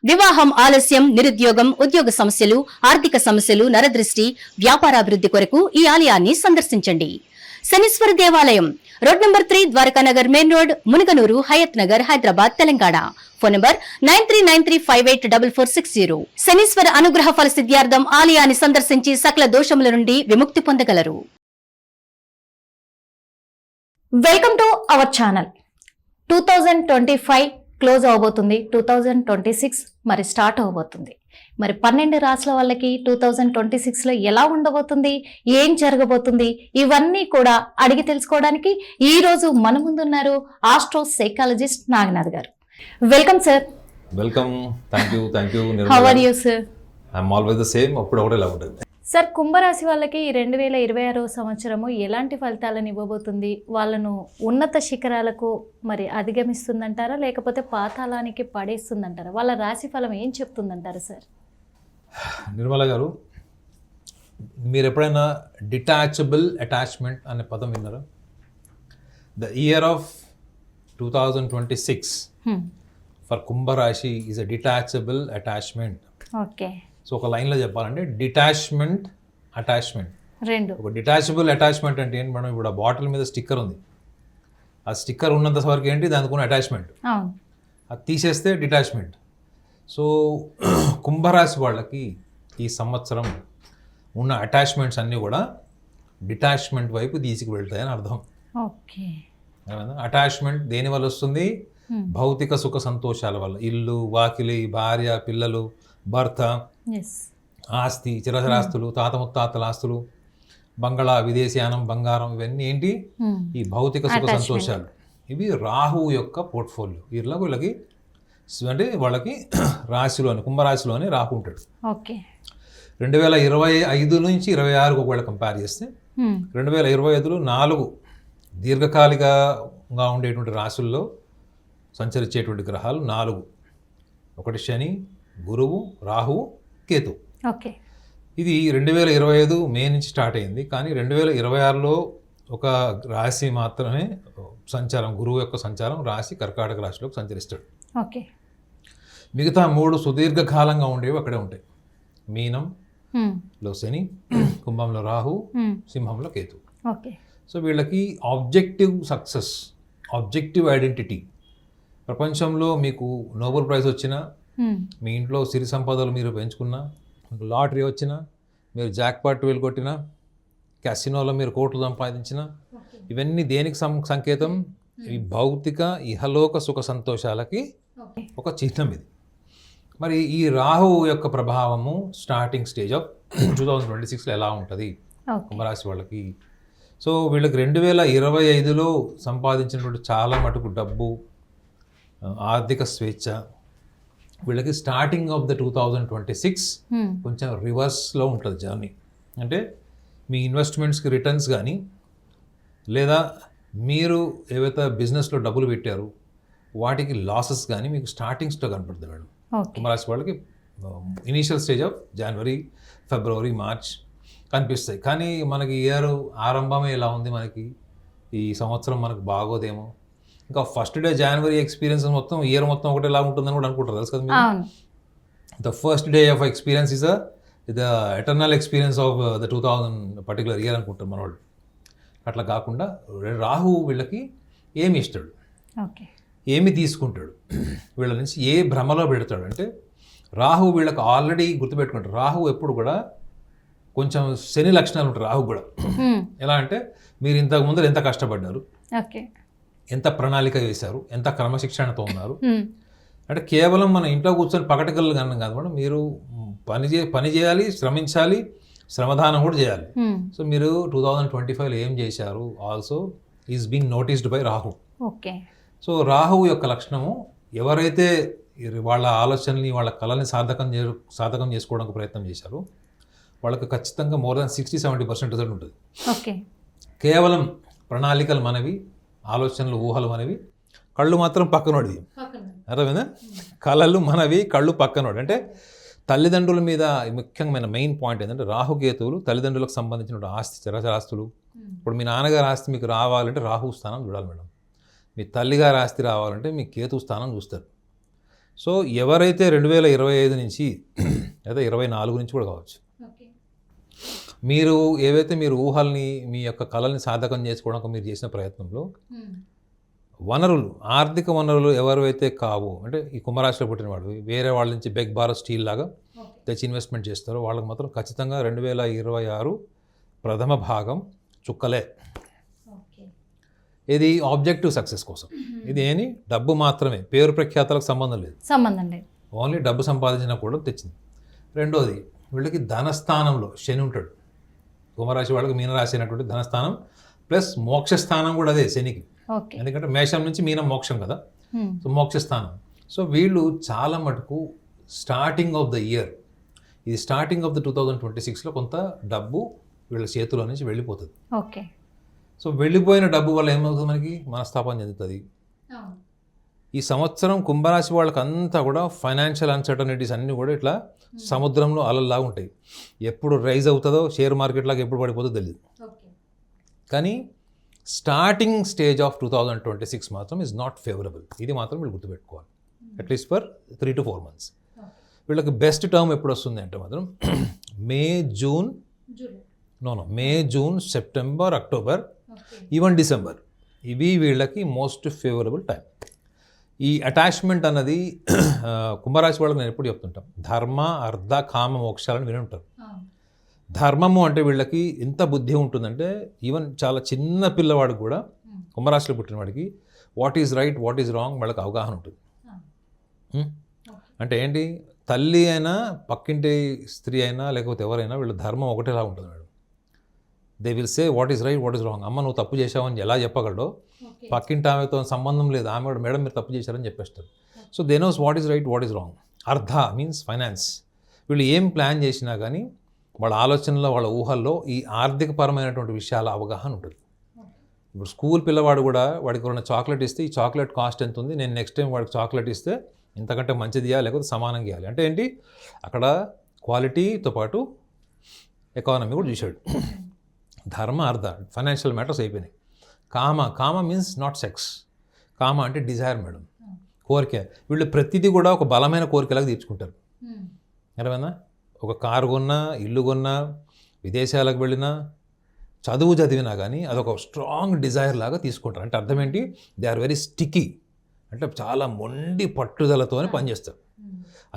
వివాహం ఆలస్యం, నిరుద్యోగం, ఉద్యోగ సమస్యలు, ఆర్థిక సమస్యలు, నరదృష్టి, వ్యాపారాభివృద్ధి కొరకు ఈ ఆలయాన్ని సందర్శించండి. శనీశ్వర దేవాలయం road number 3, Dwarakanagar main road, Munuganur, Hayathnagar, Hyderabad, Telangana. Phone number 9393584460. Shanishwara అనుగ్రహ ఫల సిద్ధ్యార్థం ఆలయాన్ని సందర్శించి సకల దోషముల నుండి విముక్తి పొందగలరు. Welcome to our channel. 2025 close అవబోతుంది, 2026 మరి స్టార్ట్ అవబోతుంది. మరి 12 రాశుల వాళ్ళకి 2026లో ఎలా ఉండబోతుంది, ఏం జరగబోతుంది, ఇవన్నీ కూడా అడిగి తెలుసుకోవడానికి ఈ రోజు మన ముందున్నారు astro psychologist Naganath garu. Welcome sir. Welcome. Thank you. How are you sir? I'm always the same. అప్పుడు ఒకటే ఇలా ఉంటుంది సార్. కుంభరాశి వాళ్ళకి 2026 సంవత్సరము ఎలాంటి ఫలితాలను ఇవ్వబోతుంది? వాళ్ళను ఉన్నత శిఖరాలకు మరి అధిగమిస్తుందంటారా, లేకపోతే పాతాళానికి పడేస్తుందంటారా? వాళ్ళ రాశి ఫలం ఏం చెప్తుందంటారా సార్? నిర్మల గారు, మీరు ఎప్పుడైనా డిటాచబుల్ అటాచ్మెంట్ అనే పదం విన్నారా? ద ఇయర్ ఆఫ్ 2026 ఫర్ కుంభరాశి is a detachable attachment. Okay. So ఒక లైన్లో చెప్పాలంటే డిటాచ్మెంట్, అటాచ్మెంట్ రెండు. ఒక డిటాచబుల్ అటాచ్మెంట్ అంటే ఏంటి మేడం? ఇప్పుడు ఆ బాటిల్ మీద స్టిక్కర్ ఉంది, ఆ స్టిక్కర్ ఉన్నంత వరకు ఏంటి దానికి ఉన్న అటాచ్మెంట్, అది తీసేస్తే డిటాచ్మెంట్. సో కుంభరాశి వాళ్ళకి ఈ సంవత్సరం ఉన్న అటాచ్మెంట్స్ అన్నీ కూడా డిటాచ్మెంట్ వైపు తీసుకువెళ్తాయని అర్థం. ఓకే. అటాచ్మెంట్ దేని వల్ల వస్తుంది? భౌతిక సుఖ సంతోషాల వల్ల. ఇల్లు, వాకిలి, భార్య, పిల్లలు, భర్త, ఆస్తి, చిరచరాస్తులు, తాత ముత్తాతల ఆస్తులు, బంగళా, విదేశీయానం, బంగారం, ఇవన్నీ ఏంటి? ఈ భౌతిక సుఖ సంతోషాలు. ఇవి రాహువు యొక్క పోర్ట్ఫోలియో. వీళ్ళకి అంటే వాళ్ళకి రాశిలోని, కుంభరాశిలోని రాహు ఉంటాడు. 2025 నుంచి 26 ఒకవేళ కంపేర్ చేస్తే 2025లో 4 దీర్ఘకాలికంగా ఉండేటువంటి రాశుల్లో సంచరించేటువంటి గ్రహాలు 4. ఒకటి శని, గురువు, రాహువు, కేతు. ఓకే. ఇది 2025 మే నుంచి స్టార్ట్ అయింది. కానీ 2026లో ఒక రాశి మాత్రమే సంచారం, గురువు యొక్క సంచారం రాశి కర్కాటక రాశిలోకి సంచరిస్తాడు. ఓకే. మిగతా 3 సుదీర్ఘకాలంగా ఉండేవి అక్కడే ఉంటాయి. మీనంలో శని, కుంభంలో రాహు, సింహంలో కేతు. ఓకే. సో వీళ్ళకి ఆబ్జెక్టివ్ సక్సెస్, ఆబ్జెక్టివ్ ఐడెంటిటీ, ప్రపంచంలో మీకు నోబెల్ ప్రైజ్ వచ్చినా, మీ ఇంట్లో సిరి సంపదలు మీరు పెంచుకున్నా, లాటరీ వచ్చినా, మీరు జాక్పాట్ వెళ్ళగొట్టినా, క్యాసినోలో మీరు కోట్లు సంపాదించినా, ఇవన్నీ దేనికి సంకేతం? ఈ భౌతిక ఇహలోక సుఖ సంతోషాలకి ఒక చిహ్నం ఇది. మరి ఈ రాహు యొక్క ప్రభావము స్టార్టింగ్ స్టేజ్ ఆఫ్ 2026లో ఎలా ఉంటుంది కుంభరాశి వాళ్ళకి? సో వీళ్ళకి 2025లో సంపాదించినటువంటి చాలా మటుకు డబ్బు, ఆర్థిక స్వేచ్ఛ, వీళ్ళకి స్టార్టింగ్ ఆఫ్ ద 2026 కొంచెం రివర్స్లో ఉంటుంది జర్నీ. అంటే మీ ఇన్వెస్ట్మెంట్స్కి రిటర్న్స్ కానీ, లేదా మీరు ఏవైతే బిజినెస్లో డబ్బులు పెట్టారు వాటికి లాసెస్ కానీ మీకు స్టార్టింగ్స్లో కనపడుతుంది మేడం. కుంభరాశి వాళ్ళకి initial stage of January, February, March కనిపిస్తాయి. కానీ మనకి ఇయర్ ఆరంభమే ఎలా ఉంది, మనకి ఈ సంవత్సరం మనకు బాగోదేమో, ఇంకా ఫస్ట్ డే జనవరి ఎక్స్పీరియన్స్ మొత్తం ఇయర్ మొత్తం ఒకటి ఎలా ఉంటుందని కూడా అనుకుంటారు. తెలుసు కదా మీరు? The first day of experience is the eternal experience of the 2000 particular year అనుకుంటారు మన వాళ్ళు. అట్లా కాకుండా రాహు వీళ్ళకి ఏమి ఇస్తాడు, ఏమి తీసుకుంటాడు, వీళ్ళ నుంచి ఏ భ్రమలో పెడతాడు అంటే, రాహు వీళ్ళకి ఆల్రెడీ గుర్తుపెట్టుకుంటారు. రాహు ఎప్పుడు కూడా కొంచెం శని లక్షణాలు ఉంటాయి రాహు కూడా. ఎలా అంటే, మీరు ఇంతకు ముందర ఎంత కష్టపడ్డారు, ఎంత ప్రణాళిక వేశారు, ఎంత క్రమశిక్షణతో ఉన్నారు. అంటే కేవలం మన ఇంట్లో కూర్చొని పకటగల్లు కన్నా కాదు మేడం, మీరు పని చేయాలి, శ్రమించాలి, శ్రమదానం కూడా చేయాలి. సో మీరు 2025లో ఏం చేశారు also is being noticed by Rahu. So రాహువు యొక్క లక్షణము, ఎవరైతే వాళ్ళ ఆలోచనని, వాళ్ళ కళని సాధకం చేసుకోవడానికి ప్రయత్నం చేశారో వాళ్ళకి ఖచ్చితంగా మోర్ దాన్ 60-70% రిజల్ట్ ఉంటుంది. కేవలం ప్రణాళికలు మనవి, ఆలోచనలు, ఊహలు మనవి, కళ్ళు మాత్రం పక్కనోడివి. అర్థమైందా? కళలు మనవి, కళ్ళు పక్కనోడు. అంటే తల్లిదండ్రుల మీద ముఖ్యమైన మెయిన్ పాయింట్ ఏంటంటే, రాహుకేతువులు తల్లిదండ్రులకు సంబంధించిన ఆస్తి, చరాస్తులు. ఇప్పుడు మీ నాన్నగారి ఆస్తి మీకు రావాలంటే రాహు స్థానం చూడాలి మేడం. మీ తల్లిగారి ఆస్తి రావాలంటే మీ కేతు స్థానం చూస్తారు. సో ఎవరైతే 2025 నుంచి లేదా 24 నుంచి కూడా కావచ్చు, మీరు ఏవైతే మీరు ఊహల్ని మీ యొక్క కళల్ని సాధకం చేసుకోవడానికి మీరు చేసిన ప్రయత్నంలో వనరులు, ఆర్థిక వనరులు ఎవరైతే కావు అంటే ఈ కుంభరాశిలో పుట్టిన వాళ్ళు వేరే వాళ్ళ నుంచి బెగ్ బారో స్టీల్ లాగా తెచ్చి ఇన్వెస్ట్మెంట్ చేస్తారో వాళ్ళకి మాత్రం ఖచ్చితంగా 2026 ప్రథమ భాగం చుక్కలే. ఇది ఆబ్జెక్టివ్ సక్సెస్ కోసం. ఇది ఏని డబ్బు మాత్రమే, పేరు ప్రఖ్యాతలకు సంబంధం లేదు, ఓన్లీ డబ్బు సంపాదించిన కూడా తెచ్చింది. రెండోది, వీళ్ళకి ధనస్థానంలో శని ఉంటాడు. కుంభరాశి వాళ్ళకి మీనరాశి అయినటువంటి ధనస్థానం ప్లస్ మోక్షస్థానం కూడా అదే శనికి. ఎందుకంటే మేషం నుంచి మీనం మోక్షం కదా, సో మోక్షస్థానం. సో వీళ్ళు చాలా మటుకు స్టార్టింగ్ ఆఫ్ ద ఇయర్, ఇది స్టార్టింగ్ ఆఫ్ ద 2026లో కొంత డబ్బు వీళ్ళ చేతిలో నుంచి వెళ్ళిపోతుంది. సో వెళ్ళిపోయిన డబ్బు వల్ల ఏమవుతుంది, మనకి మనస్తాపం చెందుతుంది. ఈ సంవత్సరం కుంభరాశి వాళ్ళకి అంతా కూడా ఫైనాన్షియల్ అన్సర్టనిటీస్ అన్నీ కూడా ఇట్లా సముద్రంలో అలల్లాగా ఉంటాయి. ఎప్పుడు రైజ్ అవుతుందో షేర్ మార్కెట్ లాగా ఎప్పుడు పడిపోతుందో తెలియదు. కానీ స్టార్టింగ్ స్టేజ్ ఆఫ్ 2026 మాత్రం ఈజ్ నాట్ ఫేవరబుల్. ఇది మాత్రం వీళ్ళు గుర్తుపెట్టుకోవాలి, అట్లీస్ట్ ఫర్ 3 to 4 months. వీళ్ళకి బెస్ట్ టర్మ్ ఎప్పుడు వస్తుంది అంటే మాత్రం May June September October even December, ఇవి వీళ్ళకి మోస్ట్ ఫేవరబుల్ టైం. ఈ అటాచ్మెంట్ అన్నది కుంభరాశి వాళ్ళకి నేను ఎప్పుడు చెప్తుంటాం, ధర్మ అర్థ కామ మోక్షాలను విని ఉంటారు. ధర్మము అంటే వీళ్ళకి ఎంత బుద్ధి ఉంటుందంటే ఈవెన్ చాలా చిన్న పిల్లవాడికి కూడా, కుంభరాశిలో పుట్టిన వాడికి what is right what is wrong వాళ్ళకి అవగాహన ఉంటుంది. అంటే ఏంటి, తల్లి అయినా పక్కింటి స్త్రీ అయినా లేకపోతే ఎవరైనా వీళ్ళ ధర్మం ఒకటేలా ఉంటుంది madam. They will say what is right what is wrong. అమ్మ నువ్వు తప్పు చేసావని ఎలా చెప్పగలడో పక్కింటి ఆమెతో సంబంధం లేదు, ఆమె కూడా మేడం మీరు తప్పు చేశారని చెప్పేస్తారు. So they knows what is right what is wrong. అర్థ మీన్స్ ఫైనాన్స్. వీళ్ళు ఏం ప్లాన్ చేసినా కానీ వాళ్ళ ఆలోచనలో వాళ్ళ ఊహల్లో ఈ ఆర్థికపరమైనటువంటి విషయాల అవగాహన ఉంటుంది. ఇప్పుడు స్కూల్ పిల్లవాడు కూడా వాడికి ఎవరైనా చాక్లెట్ ఇస్తే ఈ చాక్లెట్ కాస్ట్ ఎంత ఉంది, నేను నెక్స్ట్ టైం వాడికి చాక్లెట్ ఇస్తే ఇంతకంటే మంచిది ఇవ్వాలి లేకపోతే సమానంగా ఇవ్వాలి. అంటే ఏంటి, అక్కడ క్వాలిటీతో పాటు ఎకానమీ కూడా చూశాడు. ధర్మ అర్థ ఫైనాన్షియల్ మ్యాటర్స్ అయిపోయినాయి. కామ మీన్స్ నాట్ సెక్స్. కామ అంటే డిజైర్ మేడం, కోరిక. వీళ్ళు ప్రతిదీ కూడా ఒక బలమైన కోరికలాగా తీర్చుకుంటారు. అర్థమైందా? ఒక కారు కొన్నా, ఇల్లు కొన్నా, విదేశాలకు వెళ్ళినా, చదువు చదివినా కానీ అదొక స్ట్రాంగ్ డిజైర్ లాగా తీసుకుంటారు. అంటే అర్థం ఏంటి, దే ఆర్ వెరీ స్టిక్కీ, అంటే చాలా మొండి పట్టుదలతోనే పనిచేస్తారు.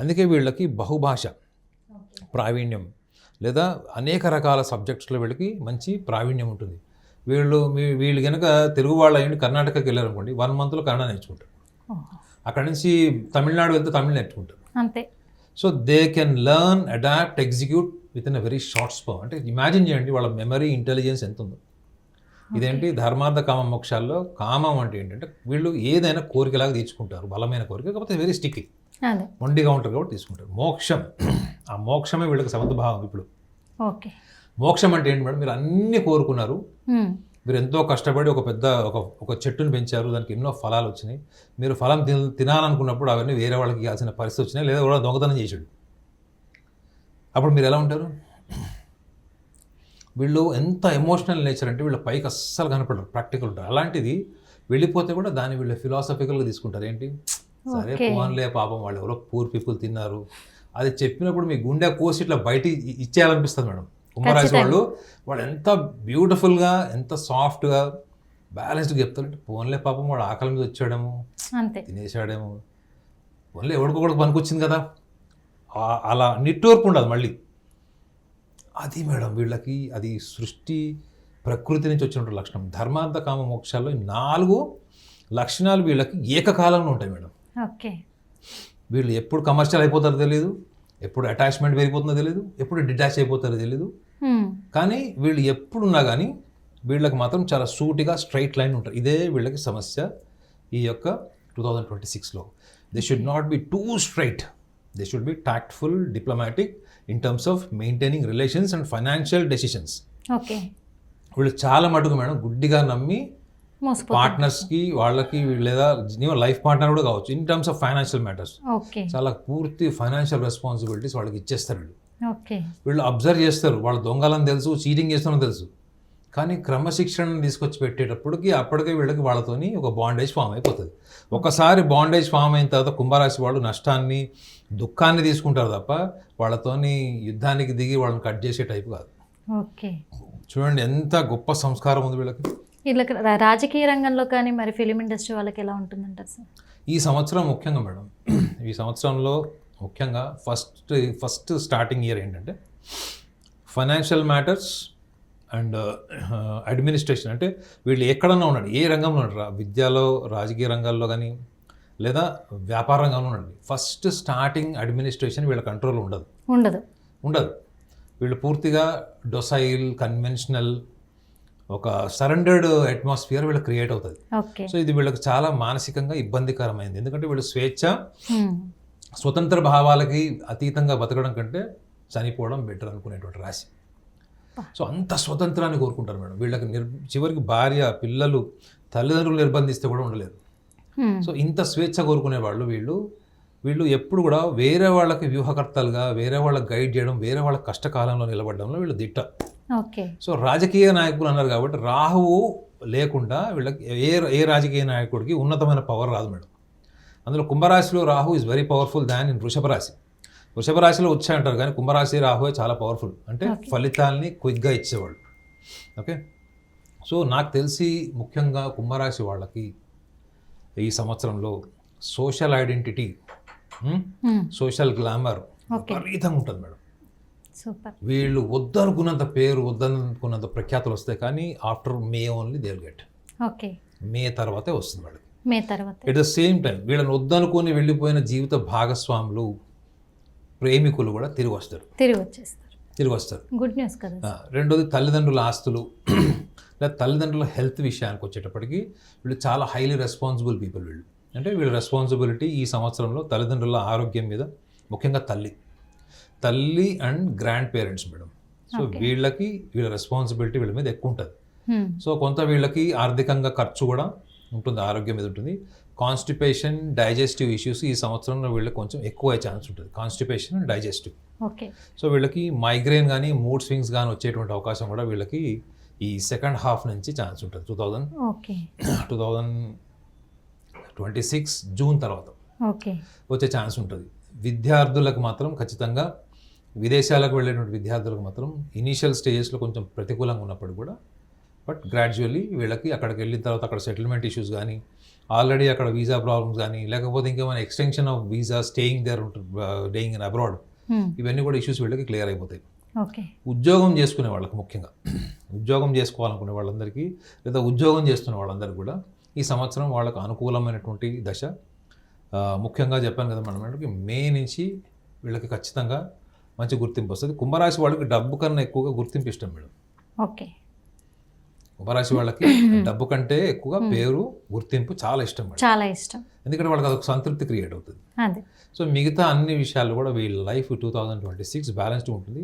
అందుకే వీళ్ళకి బహుభాష ప్రావీణ్యం లేదా అనేక రకాల సబ్జెక్ట్స్లో వీళ్ళకి మంచి ప్రావీణ్యం ఉంటుంది. వీళ్ళు కనుక తెలుగు వాళ్ళు అయ్యి కర్ణాటకకి వెళ్ళారనుకోండి, 1 monthలో కన్నడ నేర్చుకుంటారు. అక్కడ నుంచి తమిళనాడు వెళ్తే తమిళ్ నేర్చుకుంటారు. అంతే. So they can learn, adapt, execute within a very short span. అంటే ఇమాజిన్ చేయండి వాళ్ళ మెమరీ ఇంటెలిజెన్స్ ఎంత ఉందో. ఇదేంటి ధర్మార్థ కామ మోక్షాల్లో కామం అంటే ఏంటంటే వీళ్ళు ఏదైనా కోరికలాగా తీర్చుకుంటారు, బలమైన కోరిక, కాకపోతే వెరీ స్టిక్కీ, మొండిగా ఉంటారు కాబట్టి తీసుకుంటారు. మోక్షం, ఆ మోక్షమే వీళ్ళకి సమర్థభావం. ఇప్పుడు మోక్షం అంటే ఏంటి మేడం, మీరు అన్ని కోరుకున్నారు, మీరు ఎంతో కష్టపడి ఒక పెద్ద ఒక చెట్టుని పెంచారు, దానికి ఎన్నో ఫలాలు వచ్చినాయి, మీరు ఫలం తినాలనుకున్నప్పుడు అవన్నీ వేరే వాళ్ళకి ఇవ్వాల్సిన పరిస్థితి వచ్చినాయి, లేదా కూడా దొంగతనం చేసాడు, అప్పుడు మీరు ఎలా ఉంటారు? వీళ్ళు ఎంత ఎమోషనల్ నేచర్ అంటే వీళ్ళ పైకి అస్సలు కనపడరు, ప్రాక్టికల్ ఉంటారు. అలాంటిది వెళ్ళిపోతే కూడా దాన్ని వీళ్ళు ఫిలాసఫికల్గా తీసుకుంటారు. ఏంటి, సరే పోన్లే పాపం వాళ్ళు ఎవరో పూర్ పీపుల్ తిన్నారు, అది చెప్పినప్పుడు మీ గుండె కోసి ఇట్లా బయట ఇచ్చేయాలనిపిస్తుంది మేడం. కుంభరాశి వాళ్ళు ఎంత బ్యూటిఫుల్గా, ఎంత సాఫ్ట్గా, బ్యాలెన్స్డ్గా చెప్తారంటే పోన్లే పాపం వాడు ఆకలి మీద వచ్చాడేమో, తినేసాడేమో, పోన్లే ఎవరికొకటి పనికొచ్చింది కదా, అలా నిట్టూర్పు ఉండదు మళ్ళీ. అది మేడం వీళ్ళకి, అది సృష్టి ప్రకృతి నుంచి వచ్చినటువంటి లక్షణం. ధర్మార్థ కామ మోక్షాల్లో 4 లక్షణాలు వీళ్ళకి ఏకకాలంలో ఉంటాయి మేడం. వీళ్ళు ఎప్పుడు కమర్షియల్ అయిపోతారో తెలియదు, ఎప్పుడు అటాచ్మెంట్ పెరిగిపోతుందో తెలియదు, ఎప్పుడు డిటాచ్ అయిపోతారో తెలియదు. కానీ వీళ్ళు ఎప్పుడున్నా కానీ వీళ్ళకి మాత్రం చాలా సూటిగా స్ట్రైట్ లైన్ ఉంటారు. ఇదే వీళ్ళకి సమస్య ఈ యొక్క 2026లో. They should not be too straight, they should be tactful, diplomatic in terms of maintaining relations and financial decisions. వీళ్ళు చాలా మటుకు మేడం గుడ్డిగా నమ్మి పార్ట్నర్స్కి వాళ్ళకి లేదా లైఫ్ పార్ట్నర్ కూడా కావచ్చు, in terms of financial matters చాలా పూర్తి ఫైనాన్షియల్ రెస్పాన్సిబిలిటీస్ వాళ్ళకి ఇచ్చేస్తారు. వీళ్ళు అబ్జర్వ్ చేస్తారు, వాళ్ళు దొంగలని తెలుసు, చీటింగ్ చేస్తారని తెలుసు, కానీ క్రమశిక్షణను తీసుకొచ్చి పెట్టేటప్పటికి అప్పటికే వీళ్ళకి వాళ్ళతోని ఒక బాండేజ్ ఫామ్ అయిపోతుంది. ఒకసారి బాండేజ్ ఫామ్ అయిన తర్వాత కుంభరాశి వాళ్ళు నష్టాన్ని దుఃఖాన్ని తీసుకుంటారు తప్ప వాళ్ళతోని యుద్ధానికి దిగి వాళ్ళని కట్ చేసే టైపు కాదు. ఓకే, చూడండి ఎంత గొప్ప సంస్కారం ఉంది వీళ్ళకి. వీళ్ళకి రాజకీయ రంగంలో కానీ మరి ఫిలిం ఇండస్ట్రీ వాళ్ళకి ఎలా ఉంటుందంటారు సార్? ఈ సంవత్సరం ముఖ్యంగా మేడం, ఈ సంవత్సరంలో ముఖ్యంగా ఫస్ట్ స్టార్టింగ్ ఇయర్ ఏంటంటే ఫైనాన్షియల్ మ్యాటర్స్ అండ్ అడ్మినిస్ట్రేషన్. అంటే వీళ్ళు ఎక్కడన్నా ఉన్నాడు, ఏ రంగంలో ఉన్నాడు, విద్యలో, రాజకీయ రంగాల్లో కానీ లేదా వ్యాపార రంగంలో ఉండండి, ఫస్ట్ స్టార్టింగ్ అడ్మినిస్ట్రేషన్ వీళ్ళ కంట్రోల్ ఉండదు. వీళ్ళు పూర్తిగా డొసైల్, కన్వెన్షనల్, ఒక సరెండర్డ్ అట్మాస్ఫియర్ వీళ్ళకి క్రియేట్ అవుతుంది. సో ఇది వీళ్ళకి చాలా మానసికంగా ఇబ్బందికరమైంది. ఎందుకంటే వీళ్ళు స్వేచ్ఛ, స్వతంత్ర భావాలకి అతీతంగా బతకడం కంటే చనిపోవడం బెటర్ అనుకునేటువంటి రాశి. సో అంత స్వతంత్రాన్ని కోరుకుంటారు మేడం. వీళ్ళకి చివరికి భార్య, పిల్లలు, తల్లిదండ్రులు నిర్బంధిస్తే కూడా ఉండలేదు. సో ఇంత స్వేచ్ఛ కోరుకునే వాళ్ళు వీళ్ళు ఎప్పుడు కూడా వేరే వాళ్ళకి వ్యూహకర్తలుగా, వేరే వాళ్ళకి గైడ్ చేయడం, వేరే వాళ్ళకి కష్టకాలంలో నిలబడడంలో వీళ్ళు దిట్ట. సో రాజకీయ నాయకులు అన్నారు కాబట్టి రాహువు లేకుండా వీళ్ళకి ఏ రాజకీయ నాయకుడికి ఉన్నతమైన పవర్ రాదు మేడం. అందులో కుంభరాశిలో Rahu is very powerful than in వృషభ రాశి. వృషభ రాశిలో వచ్చాయంటారు కానీ కుంభరాశి రాహువే చాలా పవర్ఫుల్. అంటే ఫలితాల్ని క్విక్గా ఇచ్చేవాళ్ళు. ఓకే, సో నాకు తెలిసి ముఖ్యంగా కుంభరాశి వాళ్ళకి ఈ సంవత్సరంలో సోషల్ ఐడెంటిటీ, సోషల్ గ్లామర్ విపరీతంగా ఉంటుంది మేడం. వీళ్ళు వద్దనుకున్నంత పేరు, వద్దనుకున్నంత ప్రఖ్యాతులు వస్తాయి కానీ after May only they will get. May తర్వాతే వస్తుంది వాళ్ళకి. ఎట్ ద సేమ్ టైం వీళ్ళని వద్దనుకొని వెళ్ళిపోయిన జీవిత భాగస్వాములు, ప్రేమికులు కూడా తిరిగి వస్తారు. గుడ్ న్యూస్ కదా. రెండోది తల్లిదండ్రుల ఆస్తులు లేదా తల్లిదండ్రుల హెల్త్ విషయానికి వచ్చేటప్పటికి వీళ్ళు చాలా హైలీ రెస్పాన్సిబుల్ పీపుల్. అంటే వీళ్ళ రెస్పాన్సిబిలిటీ ఈ సంవత్సరంలో తల్లిదండ్రుల ఆరోగ్యం మీద, ముఖ్యంగా తల్లి and grand parents madam. So వీళ్ళ రెస్పాన్సిబిలిటీ వీళ్ళ మీద ఎక్కువ ఉంటుంది. సో కొంత వీళ్ళకి ఆర్థికంగా ఖర్చు కూడా ఉంటుంది, ఆరోగ్యం మీద ఉంటుంది. కాన్స్టిపేషన్, డైజెస్టివ్ ఇష్యూస్ ఈ సంవత్సరంలో వీళ్ళకి కొంచెం ఎక్కువ ఛాన్స్ ఉంటుంది. Constipation and digestive. సో వీళ్ళకి మైగ్రేన్ కానీ, మూడ్ స్వింగ్స్ కానీ వచ్చేటువంటి అవకాశం కూడా వీళ్ళకి ఈ సెకండ్ హాఫ్ నుంచి ఛాన్స్ ఉంటుంది. 2026 జూన్ తర్వాత వచ్చే ఛాన్స్ ఉంటుంది. విద్యార్థులకు మాత్రం ఖచ్చితంగా, విదేశాలకు వెళ్ళేటువంటి విద్యార్థులకు మాత్రం ఇనీషియల్ స్టేజెస్లో కొంచెం ప్రతికూలంగా ఉన్నప్పుడు కూడా, బట్ గ్రాడ్యువల్లీ వీళ్ళకి అక్కడికి వెళ్ళిన తర్వాత అక్కడ సెటిల్మెంట్ ఇష్యూస్ కానీ, ఆల్రెడీ అక్కడ వీసా ప్రాబ్లమ్స్ కానీ, లేకపోతే ఇంకేమైనా extension of visa, staying in abroad, ఇవన్నీ కూడా ఇష్యూస్ వీళ్ళకి క్లియర్ అయిపోతాయి. ఉద్యోగం చేసుకునే వాళ్ళకి, ముఖ్యంగా ఉద్యోగం చేసుకోవాలనుకునే వాళ్ళందరికీ లేదా ఉద్యోగం చేస్తున్న వాళ్ళందరికీ కూడా ఈ సంవత్సరం వాళ్ళకు అనుకూలమైనటువంటి దశ. ముఖ్యంగా చెప్పాను కదా మేడం, మే నుంచి వీళ్ళకి ఖచ్చితంగా మంచి గుర్తింపు వస్తుంది. కుంభరాశి వాళ్ళకి డబ్బు కన్నా ఎక్కువగా గుర్తింపు ఇష్టం మేడం. కుంభరాశి వాళ్ళకి డబ్బు కంటే ఎక్కువగా పేరు, గుర్తింపు చాలా ఇష్టం. ఎందుకంటే వాళ్ళకి అదొక సంతృప్తి క్రియేట్ అవుతుంది. సో మిగతా అన్ని విషయాలు కూడా వీళ్ళ లైఫ్ 2026 బ్యాలెన్స్డ్ ఉంటుంది.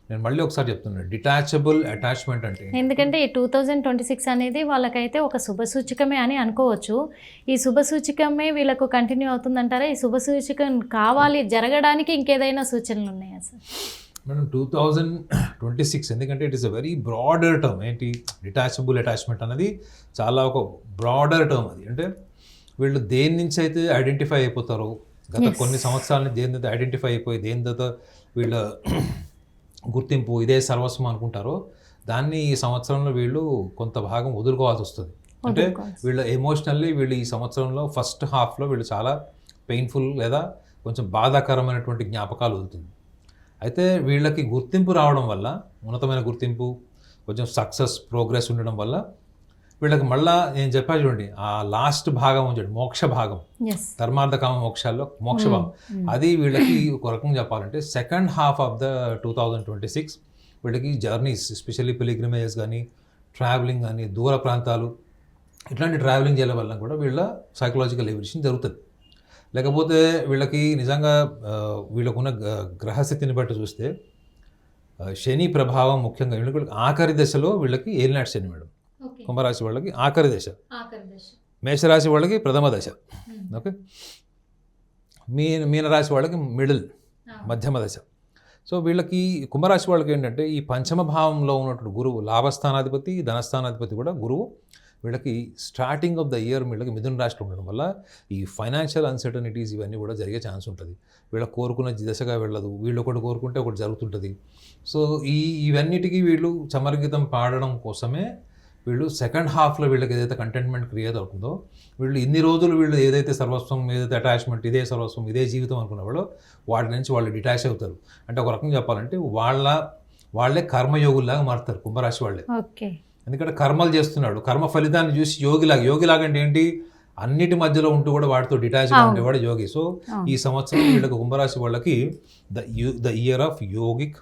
నేను మళ్ళీ ఒకసారి చెప్తున్నాను, డిటాచబుల్ అటాచ్మెంట్ అంటే, ఎందుకంటే ఈ 2026 అనేది వాళ్ళకైతే ఒక శుభసూచకమే అని అనుకోవచ్చు. ఈ శుభసూచకమే వీళ్ళకు కంటిన్యూ అవుతుందంటారా? ఈ శుభసూచకం కావాలి జరగడానికి ఇంకేదైనా సూచనలు ఉన్నాయా సార్? మేడం 2026 ఎందుకంటే it is a very broader term. ఏంటి డిటాచబుల్ అటాచ్మెంట్ అనేది చాలా ఒక బ్రాడర్ టర్మ్. అది అంటే వీళ్ళు దేని నుంచి అయితే ఐడెంటిఫై అయిపోతారో, గత కొన్ని సంవత్సరాలని దేని అయితే ఐడెంటిఫై అయిపోయి దేని తర్వాత వీళ్ళ గుర్తింపు ఇదే సర్వస్వం అనుకుంటారో, దాన్ని ఈ సంవత్సరంలో వీళ్ళు కొంత భాగం వదులుకోవాల్సి వస్తుంది. అంటే వీళ్ళ ఎమోషనల్లీ వీళ్ళు ఈ సంవత్సరంలో ఫస్ట్ హాఫ్లో వీళ్ళు చాలా పెయిన్ఫుల్ లేదా కొంచెం బాధాకరమైనటువంటి జ్ఞాపకాలు వదులుతుంది. అయితే వీళ్ళకి గుర్తింపు రావడం వల్ల, ఉన్నతమైన గుర్తింపు, కొంచెం సక్సెస్, ప్రోగ్రెస్ ఉండడం వల్ల వీళ్ళకి మళ్ళా నేను చెప్పా చూడండి, ఆ లాస్ట్ భాగం చూడండి, మోక్ష భాగం, ధర్మార్థ కామ మోక్షాల్లో మోక్ష భాగం, అది వీళ్ళకి ఒక రకంగా చెప్పాలంటే సెకండ్ హాఫ్ ఆఫ్ ద 2026 వీళ్ళకి జర్నీస్, ఎస్పెషల్లీ పిలిగ్రిమేజెస్ కానీ, ట్రావెలింగ్ కానీ, దూర ప్రాంతాలు, ఇట్లాంటి ట్రావెలింగ్ చేయడం వల్ల కూడా వీళ్ళ సైకలాజికల్ ఎవల్యూషన్ జరుగుతుంది. లేకపోతే వీళ్ళకి నిజంగా వీళ్ళకున్న గ్రహస్థితిని బట్టి చూస్తే శని ప్రభావం ముఖ్యంగా వీళ్ళకి ఆఖరి దశలో వీళ్ళకి ఏలినాటి శని మేడం. కుంభరాశి వాళ్ళకి ఆఖరి దశ, మేషరాశి వాళ్ళకి ప్రథమ దశ, ఓకే, మీనరాశి వాళ్ళకి మిడిల్, మధ్యమ దశ. సో వీళ్ళకి కుంభరాశి వాళ్ళకి ఏంటంటే ఈ పంచమ భావంలో ఉన్నటువంటి గురువు లాభస్థానాధిపతి ధనస్థానాధిపతి కూడా గురువు వీళ్ళకి స్టార్టింగ్ ఆఫ్ ద ఇయర్ వీళ్ళకి మిథున రాశిలో ఉండడం వల్ల ఈ ఫైనాన్షియల్ అన్సర్టనిటీస్ ఇవన్నీ కూడా జరిగే ఛాన్స్ ఉంటుంది. వీళ్ళకి కోరుకున్న దిశగా వెళ్ళదు, వీళ్ళు ఒకటి కోరుకుంటే ఒకటి జరుగుతుంటుంది. సో ఇవన్నిటికీ వీళ్ళు చమరగీతం పాడడం కోసమే వీళ్ళు సెకండ్ హాఫ్లో వీళ్ళకి ఏదైతే కంటెంట్మెంట్ క్రియేట్ అవుతుందో వీళ్ళు ఇన్ని రోజులు వీళ్ళు ఏదైతే సర్వస్వం, ఏదైతే అటాచ్మెంట్, ఇదే సర్వస్వం, ఇదే జీవితం అనుకున్నవాళ్ళు వాటి నుంచి వాళ్ళు డిటాచ్ అవుతారు. అంటే ఒక రకంగా చెప్పాలంటే వాళ్ళే కర్మయోగుల్లాగా మారుతారు కుంభరాశి వాళ్ళే. ఓకే. ఎందుకంటే కర్మలు చేస్తున్నాడు, కర్మ ఫలితాన్ని చూసి యోగిలాగా అంటే ఏంటి, అన్నిటి మధ్యలో ఉంటూ కూడా వాటితో డిటాచ్గా ఉండేవాడు యోగి. సో ఈ సంవత్సరం వీళ్ళకి కుంభరాశి వాళ్ళకి ద ఇయర్ ఆఫ్ యోగిక్